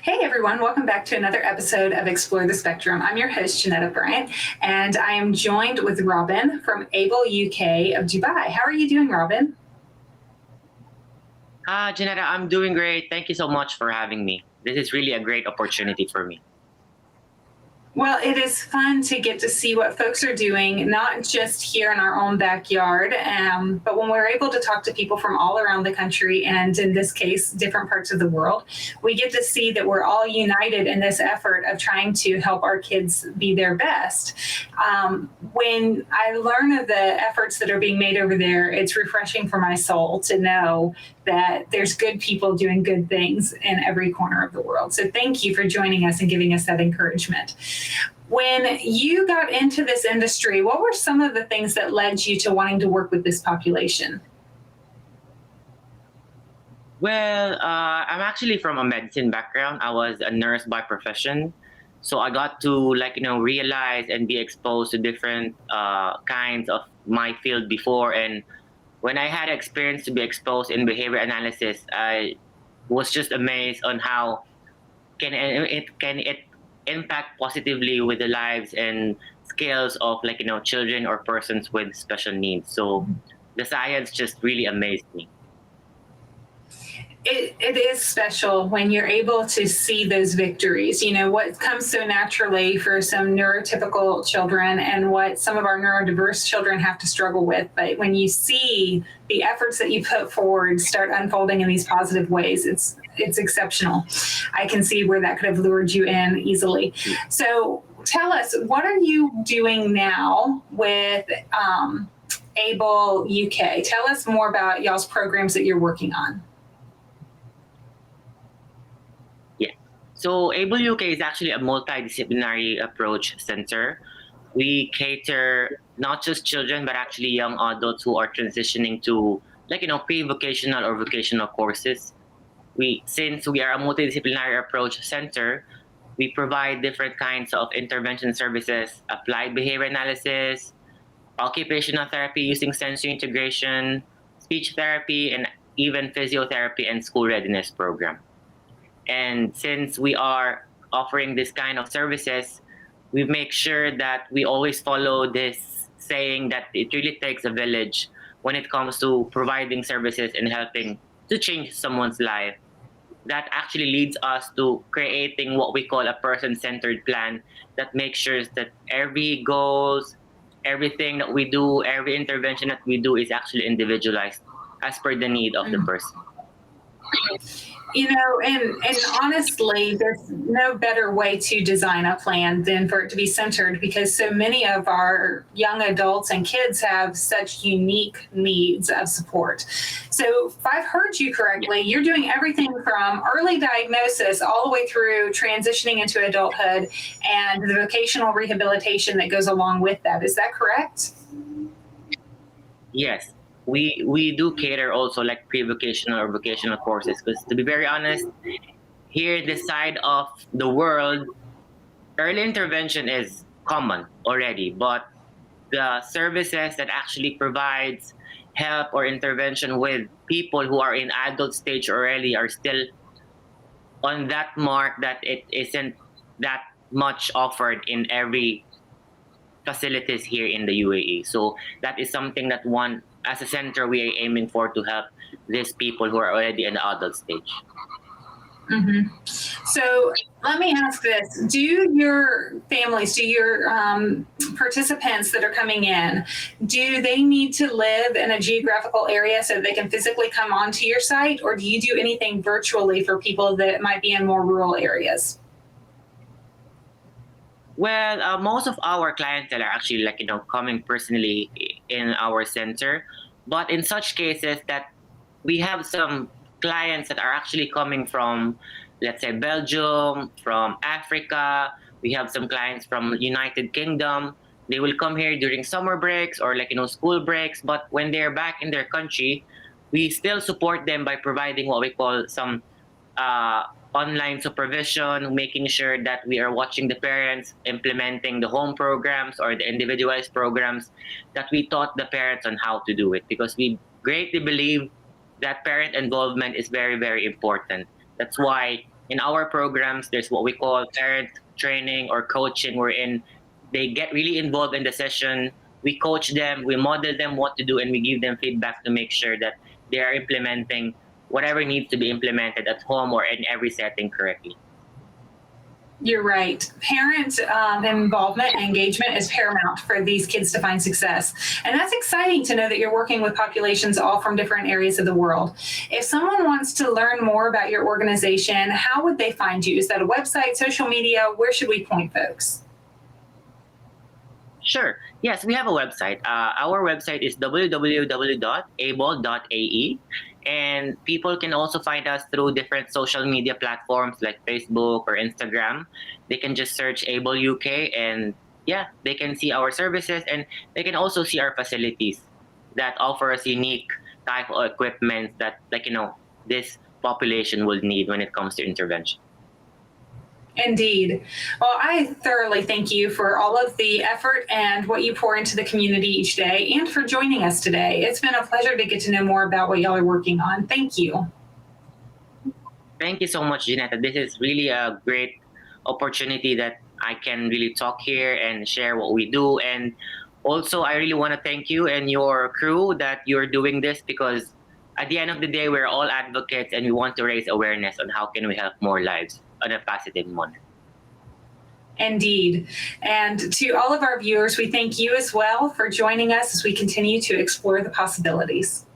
Hey everyone, welcome back to another episode of Explore the Spectrum. I'm your host, Janetta Bryant, and I am joined with Robin from Able UK of Dubai. How are you doing, Robin? Janetta, I'm doing great. Thank you so much for having me. This is really a great opportunity for me. Well, it is fun to get to see what folks are doing, not just here in our own backyard, but when we're able to talk to people from all around the country, and in this case, different parts of the world, we get to see that we're all united in this effort of trying to help our kids be their best. When I learn of the efforts that are being made over there, it's refreshing for my soul to know that there's good people doing good things in every corner of the world. So thank you for joining us and giving us that encouragement. When you got into this industry, what were some of the things that led you to wanting to work with this population? Well, I'm actually from a medicine background. I was a nurse by profession. So I got to realize and be exposed to different kinds of my field before. And when I had experience to be exposed in behavior analysis, I was just amazed on how can it impact positively with the lives and skills of children or persons with special needs. So the science just really amazed me. It is special when you're able to see those victories. You know, what comes so naturally for some neurotypical children and what some of our neurodiverse children have to struggle with. But when you see the efforts that you put forward start unfolding in these positive ways, it's exceptional. I can see where that could have lured you in easily. So tell us, what are you doing now with Able UK? Tell us more about y'all's programs that you're working on. So Able UK is actually a multidisciplinary approach center. We cater not just children, but actually young adults who are transitioning to pre-vocational or vocational courses. Since we are a multidisciplinary approach center, we provide different kinds of intervention services, applied behavior analysis, occupational therapy using sensory integration, speech therapy, and even physiotherapy and school readiness program. And since we are offering this kind of services, we make sure that we always follow this saying that it really takes a village when it comes to providing services and helping to change someone's life. That actually leads us to creating what we call a person-centered plan that makes sure that every goals, everything that we do, every intervention that we do is actually individualized as per the need of the person. You know, and honestly, there's no better way to design a plan than for it to be centered, because so many of our young adults and kids have such unique needs of support. So if I've heard you correctly, you're doing everything from early diagnosis all the way through transitioning into adulthood and the vocational rehabilitation that goes along with that. Is that correct? Yes. We do cater also like pre-vocational or vocational courses, because to be very honest, here this side of the world, early intervention is common already, but the services that actually provides help or intervention with people who are in adult stage already are still on that mark that it isn't that much offered in every facilities here in the UAE. So that is something that as a center, we are aiming for, to help these people who are already in the adult stage. Mm-hmm. So let me ask this. Do your families, do your participants that are coming in, do they need to live in a geographical area so they can physically come onto your site, or do you do anything virtually for people that might be in more rural areas? Well, most of our clientele are actually coming personally in our center, but in such cases that we have some clients that are actually coming from, let's say, Belgium, from Africa. We have some clients from United Kingdom. They will come here during summer breaks or school breaks, but when they're back in their country, we still support them by providing what we call some online supervision, making sure that we are watching the parents, implementing the home programs or the individualized programs that we taught the parents on how to do it, because we greatly believe that parent involvement is very, very important. That's why In our programs, there's what we call parent training or coaching, wherein they get really involved in the session. We coach them, we model them what to do, and we give them feedback to make sure that they are implementing whatever needs to be implemented at home or in every setting correctly. You're right. Parent involvement and engagement is paramount for these kids to find success. And that's exciting to know that you're working with populations all from different areas of the world. If someone wants to learn more about your organization, how would they find you? Is that a website, social media? Where should we point folks? Sure. Yes, we have a website. Our website is www.able.ae. And people can also find us through different social media platforms like Facebook or Instagram. They can just search Able UK, and yeah, they can see our services, and they can also see our facilities that offer us unique type of equipment that, this population will need when it comes to intervention. Indeed. Well, I thoroughly thank you for all of the effort and what you pour into the community each day, and for joining us today. It's been a pleasure to get to know more about what y'all are working on. Thank you. Thank you so much, Janetta. This is really a great opportunity that I can really talk here and share what we do. And also, I really want to thank you and your crew that you're doing this, because at the end of the day, we're all advocates and we want to raise awareness on how can we help more lives on a positive manner. Indeed. And to all of our viewers, we thank you as well for joining us as we continue to explore the possibilities.